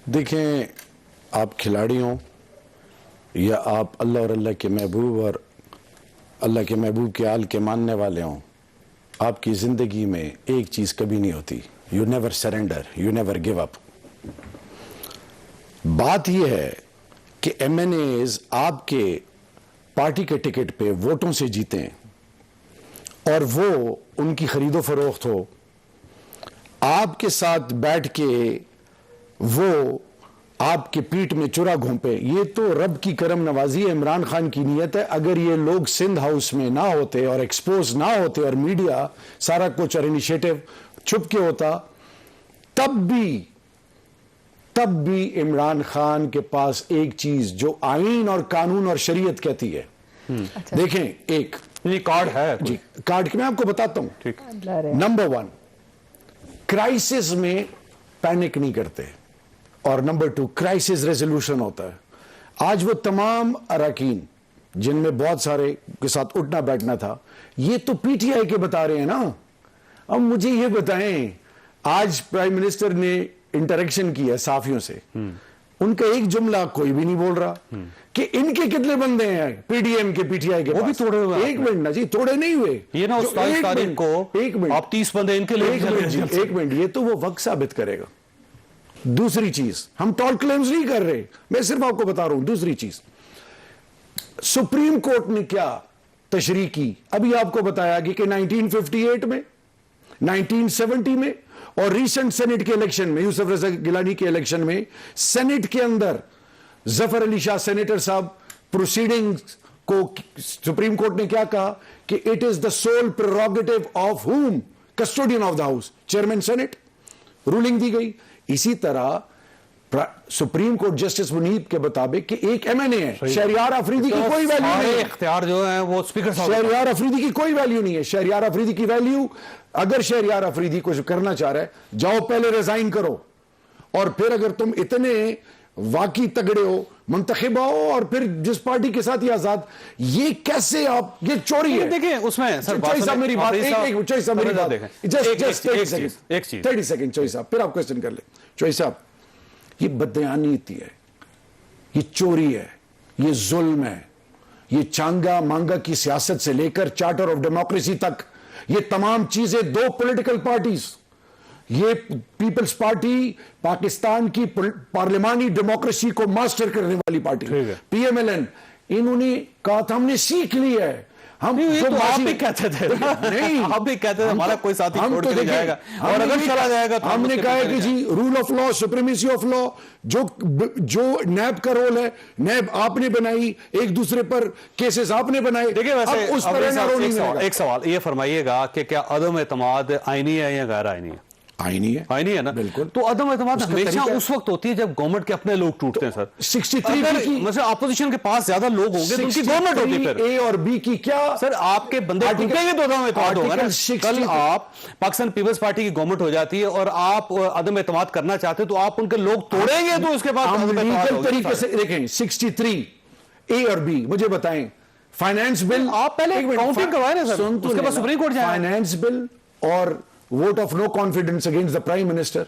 देखें, आप खिलाड़ी हो या आप अल्लाह और अल्लाह के महबूब और अल्लाह के महबूब के आल के मानने वाले हों, आपकी जिंदगी में एक चीज कभी नहीं होती, you never surrender, you never give up. बात यह है कि एमएनएज आपके पार्टी के टिकट पे वोटों से जीते और वो उनकी खरीदो फरोख्त हो, आपके साथ बैठ के वो आपके पीठ में चुरा घोंपे, ये तो रब की करम नवाजी है, इमरान खान की नीयत है। अगर ये लोग सिंध हाउस में ना होते और एक्सपोज ना होते और मीडिया सारा कुछ और इनिशिएटिव छुप के होता, तब भी इमरान खान के पास एक चीज जो आईन और कानून और शरीयत कहती है। देखें, एक ये कार्ड है जी, कार्ड के मैं आपको बताता हूं। नंबर 1, क्राइसिस में पैनिक नहीं करते, और नंबर 2, क्राइसिस रेजोल्यूशन होता है। आज वो तमाम अरकान जिनमें बहुत सारे के साथ उठना बैठना था, ये तो पीटीआई के बता रहे हैं ना। अब मुझे ये बताएं, आज प्राइम मिनिस्टर ने इंटरेक्शन किया सहाफियों से, उनका एक जुमला कोई भी नहीं बोल रहा कि इनके कितने बंदे हैं पीडीएम के, पीटीआई के, वो भी तोड़े हुए। एक मिनट ना जी, तोड़े नहीं हुए ये ना, 27 तारीख को एक मिनट आप 30 बंदे इनके लिए, एक मिनट, ये तो वो वक्त साबित करेगा। दूसरी चीज, हम टॉल क्लेम्स नहीं कर रहे, मैं सिर्फ आपको बता रहा हूं। दूसरी चीज, सुप्रीम कोर्ट ने क्या تشریح کی. ابھی آپ کو بتایا کہ 1958 میں 1970 میں اور ریسنٹ سینٹ کے الیکشن میں, یوسف رضا گیلانی کے الیکشن میں, سینٹ کے اندر ظفر علی شاہ سینیٹر صاحب پروسیڈنگ کو سپریم کورٹ نے کیا کہا کہ it is the sole prerogative of home, custodian of the house, chairman senate, ruling دی گئی. اسی طرح سپریم کورٹ جسٹس منیب کے مطابق کہ ایک ایم این اے ہے, شہریار آفریدی کی کوئی ویلیو نہیں ہے, اختیار جو ہے وہ اسپیکر صاحب, شہریار آفریدی کی کوئی ویلیو نہیں ہے. شہریار آفریدی کی ویلیو, اگر شہریار آفریدی کچھ کرنا چاہ رہا ہے, جاؤ پہلے ریزائن کرو, اور پھر اگر تم اتنے واقعی تگڑے ہو منتخب ہو, اور پھر جس پارٹی کے ساتھ یہ آزاد, یہ کیسے آپ, یہ چوری ہے. دیکھیں اس میں سر چوئی صاحب میری بات, چوئی صاحب میری بات, ایک چیز 30 سیکنڈ چوئی صاحب, پھر آپ کوشچن کر لیں. چوئی صاحب, یہ بددیانتی ہے, یہ چوری ہے, یہ ظلم ہے, یہ چانگا مانگا کی سیاست سے لے کر چارٹر آف ڈیموکریسی تک, یہ تمام چیزیں دو پولیٹیکل پارٹیز, یہ پیپلز پارٹی پاکستان کی پارلیمانی ڈیموکریسی کو ماسٹر کرنے والی party, P M L N, انہوں نے کہا تھا ہم نے سیکھ لی ہے. ہم آپ بھی کہتے تھے, نہیں آپ بھی کہتے تھے ہمارا کوئی ساتھی چھوڑ کے نہیں جائے گا, اور اگر چلا جائے گا تو ہم نے کہا ہے کہ جی rule of law, supremacy of law, جو نیب کا رول ہے, نیب آپ نے بنائی, ایک دوسرے پر کیسز آپ نے بنائے. دیکھیں ویسے ایک سوال یہ فرمائیے گا کہ کیا عدم اعتماد آئینی ہے یا غیر آئینی ہے؟ آئینی ہے نا, بالکل. تو عدم اعتماد ہمیشہ اس وقت ہوتی ہے جب گورنمنٹ کے اپنے لوگ ٹوٹتے ہیں. سر 63 مثلا اپوزیشن کے پاس زیادہ لوگ ہوں گے تو ان کی گورنمنٹ ہوتی ہے, پھر اے اور بی کی کیا سر آپ کے بندے ٹوٹیں گے تو عدم اعتماد ہوگا نا. کل آپ پاکستان پیپلز پارٹی کی گورنمنٹ ہو جاتی ہے اور آپ عدم اعتماد کرنا چاہتے تو آپ ان کے لوگ توڑیں گے تو اس کے بعد لیگل طریقے سے دیکھیں 63 اے اور بی. مجھے بتائیں فائنانس بل, آپ پہلے کاؤنٹنگ کروائیں نا سر, اس کے بعد سپریم کورٹ جائیں. فائنانس بل اور vote of no confidence against the prime minister,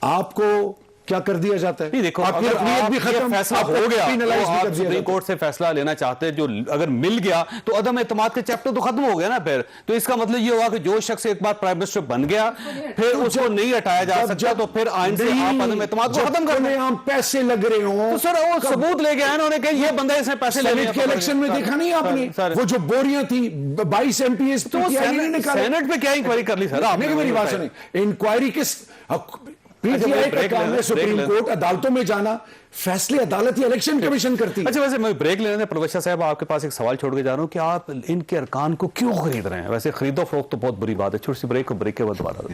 آپ کو کیا کر دیا جاتا ہے؟ دیکھو فیصلہ ہو گیا, آپ سپریم کورٹ سے فیصلہ لینا چاہتے جو اگر مل گیا تو عدم اعتماد کے چیپٹر تو ختم ہو گیا نا. پھر تو اس کا مطلب یہ ہوا کہ جو شخص ایک بار پرائم منسٹر بن گیا پھر اس کو نہیں ہٹایا جا سکتا, تو پھر آئین سے آپ عدم اعتماد کو ختم کر دیں. ہم پیسے لگ رہے ہوں تو سر وہ ثبوت لے کے آئے, انہوں نے کہا یہ بندہ اس نے پیسے لے سینٹ کے الیکشن میں دیکھا نہیں آپ نے, وہ جو بوریاں تھی 22 ایم پی ایس, سینٹ پہ کیا انکوائری کر لی سر آپ نے؟ میری بات سنیں, انکوائری کس پی ٹی آئی کا کام ہے سپریم کورٹ عدالتوں میں جانا, فیصلے عدالت یا الیکشن کمیشن کرتی ہے. اچھا ویسے میں بریک لینے پروفیسر صاحب آپ کے پاس ایک سوال چھوڑ کے جا رہا ہوں کہ آپ ان کے ارکان کو کیوں خرید رہے ہیں؟ ویسے خرید و فروخت تو بہت بری بات ہے. چھوٹی سی بریک کے بعد دوبارہ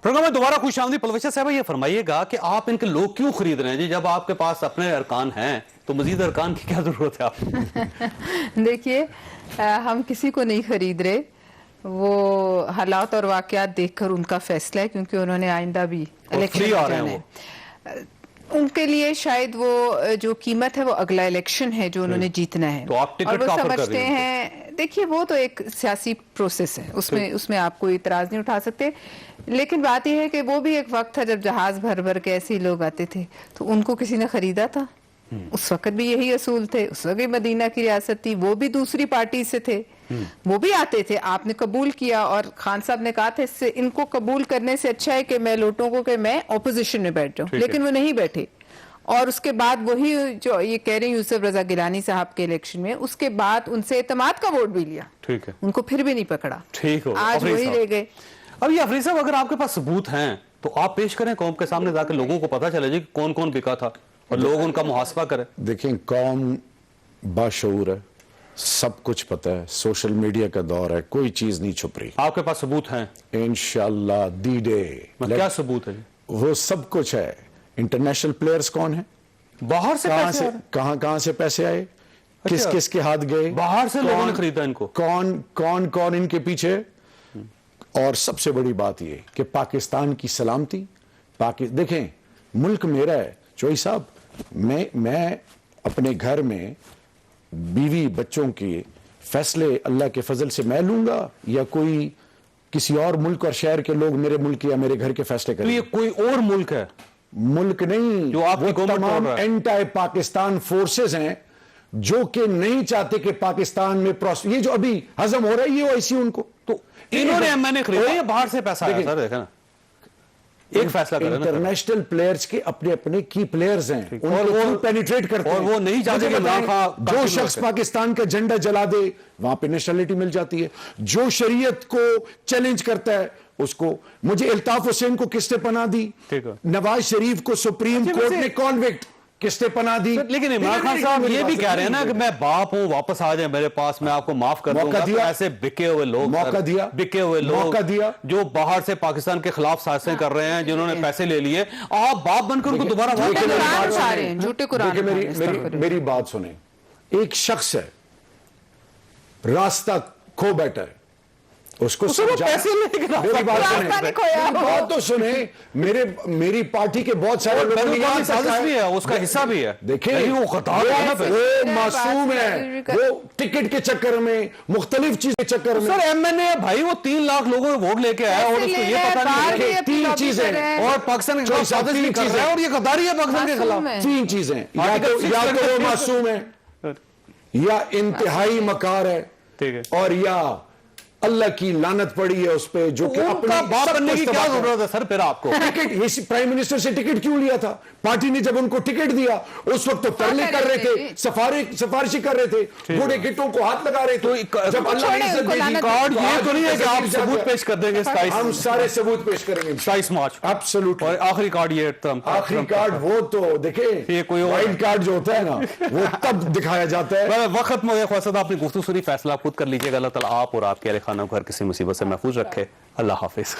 پروگرام میں دوبارہ خوش آمدید. پروفیسر صاحب یہ فرمائیے گا کہ آپ ان کے لوگ کیوں خرید رہے ہیں جی, جب آپ کے پاس اپنے ارکان ہیں تو مزید ارکان کی کیا ضرورت ہے آپ؟ دیکھیے ہم کسی کو نہیں خرید رہے, وہ حالات اور واقعات دیکھ کر ان کا فیصلہ ہے, کیونکہ انہوں نے آئندہ بھی الیکشن جانا ہے. ان کے لیے شاید وہ جو قیمت ہے وہ اگلا الیکشن ہے جو انہوں نے جیتنا ہے, اور وہ سمجھتے ہیں. دیکھیے وہ تو ایک سیاسی پروسیس ہے, اس میں آپ کوئی اعتراض نہیں اٹھا سکتے, لیکن بات یہ ہے کہ وہ بھی ایک وقت تھا جب جہاز بھر بھر کے ایسے ہی لوگ آتے تھے, تو ان کو کسی نے خریدا تھا؟ اس وقت بھی یہی اصول تھے, اس وقت بھی مدینہ کی ریاست تھی, وہ بھی دوسری پارٹی سے تھے, وہ بھی آتے تھے, آپ نے قبول کیا. اور خان صاحب نے کہا تھا اس سے ان کو قبول کرنے سے اچھا ہے کہ میں لوٹوں کو کہ میں اپوزیشن میں بیٹھ جاؤں, لیکن وہ نہیں بیٹھے. اور اس کے بعد وہی جو یہ کہہ رہے ہیں یوسف رضا گیلانی صاحب کے الیکشن میں, اس کے بعد ان سے اعتماد کا ووٹ بھی لیا, ان کو پھر بھی نہیں پکڑا, آج وہی رہ گئے. اب یہ افریدی صاحب اگر آپ کے پاس ثبوت ہیں تو آپ پیش کریں قوم کے سامنے تاکہ لوگوں کو پتا چلے جی کون کون بکا تھا اور لوگ ان کا محاسبہ کریں. دیکھیں قوم باشعور ہے, سب کچھ پتا ہے, سوشل میڈیا کا دور ہے, کوئی چیز نہیں چھپ رہی. آپ کے پاس ثبوت ہیں؟ انشاءاللہ دی ڈے. کیا ثبوت ہے؟ وہ سب کچھ ہے. انٹرنیشنل پلیئرز کون ہیں, باہر سے پیسے کہاں سے پیسے آئے, کس کے ہاتھ گئے, باہر سے لوگوں نے خریدا ان کو, کون ان کے پیچھے. اور سب سے بڑی بات یہ کہ پاکستان کی سلامتی, دیکھیں ملک میرا ہے چوئی صاحب, میں اپنے گھر میں بیوی بچوں کے فیصلے اللہ کے فضل سے میں لوں گا یا کوئی کسی اور ملک اور شہر کے لوگ میرے ملک یا میرے گھر کے فیصلے کریں؟ یہ کوئی اور ملک ہے؟ ملک نہیں, جو آپ کی تمام اینٹی پاکستان فورسز ہیں جو کہ نہیں چاہتے کہ پاکستان میں یہ جو ابھی ہضم ہو رہا ہے یہ ایسی ان کو. تو انہوں نے میں نے خریدا یا باہر سے پیسہ آیا؟ سر دیکھیں نا, ایک فیصلہ کریں نا انٹرنیشنل پلیئرز کے اپنے اپنے کی پلیئرز ہیں, ان اور کو وہ پینیٹریٹ کرتے ہیں, اور وہ نہیں چاہتے مجھے کہ عمران بتائیں, خان جو کافی شخص لوگ ہیں. پاکستان کا جھنڈا جلا دے وہاں پہ نیشنلٹی مل جاتی ہے, جو شریعت کو چیلنج کرتا ہے اس کو. مجھے الطاف حسین کو کس نے پناہ دی, ٹھیک ہے. نواز شریف کو سپریم کورٹ نے کانوکٹ کس نے پناہ دی. لیکن عمران خان صاحب یہ بھی کہہ رہے ہیں نا کہ میں باپ ہوں, واپس آ جائیں میرے پاس, میں آپ کو معاف کر دوں گا. تو ایسے بکے ہوئے لوگ, موقع دیا, بکے ہوئے لوگ موقع دیا, جو باہر سے پاکستان کے خلاف سازشیں کر رہے ہیں, جنہوں نے پیسے لے لیے, آپ باپ بن کر ان کو دوبارہ جھوٹے واپس قرآن لے اٹھا رہے ہیں, جھوٹے قرآن دیکھیں اٹھا رہے ہیں. میری بات سنیں, ایک شخص ہے راستہ کھو بیٹھا ہے, اس کو پیسے لے کے میری بات راستہ نہیں کھویا. سنیں, بات تو سنیں, میری پارٹی کے بہت سارے لوگوں نے یہاں سازش بھی ہے, اس کا حصہ بھی ہے. دیکھیں نہیں, وہ قطار ہے نا پھر. وہ معصوم ہے, وہ ٹکٹ کے چکر میں, مختلف چیز کے چکر میں. سر ایم این اے بھائی وہ 3 لاکھ لوگوں نے ووٹ لے کے آیا اور اس کو یہ پتا نہیں ہے 3 چیزیں, اور پاکستان کے خلاف سازش بھی کر رہا ہے, اور یہ قطاری ہے پاکستان کے خلاف. 3 چیزیں, یا تو وہ معصوم ہے, یا انتہائی مکار ہے, ٹھیک ہے, اور یا اللہ کی لعنت پڑی ہے اس پہ, جو کہ ان اپنی کا باپ سب بننے کچھ کی کیا تباہ کر- ضرورت ہے سر پھر آپ کو؟ ٹکٹ, یہ پرائم منسٹر سے ٹکٹ کیوں لیا تھا؟ پارٹی نے جب ان کو ٹکٹ دیا اس وقت تو پرلے کر رہے تھے, سفارشی کر رہے تھے, بوڑھے گٹوں کو ہاتھ لگا رہے تھے. جب اللہ نے عزت دے دی, کارڈ یہ تو نہیں ہے کہ آپ جا ثبوت گیا. پیش کر دیں گے ہم سارے ثبوت پیش کریں گے 27 مارچ, ایبسولوٹلی. اور آخری کارڈ یہ ٹرمپ کا. آخری کارڈ وہ تو یہ دیکھیں, کوئی اور- وائلڈ کارڈ جو ہوتا ہے نا وہ تب دکھایا جاتا ہے. وقت میں خواصد آپ نے گفتگو سنی, فیصلہ خود کر لیجیے گا. اللہ تعالیٰ آپ اور آپ کے اہل خانہ کو ہر کسی مصیبت سے محفوظ رکھے. اللہ حافظ.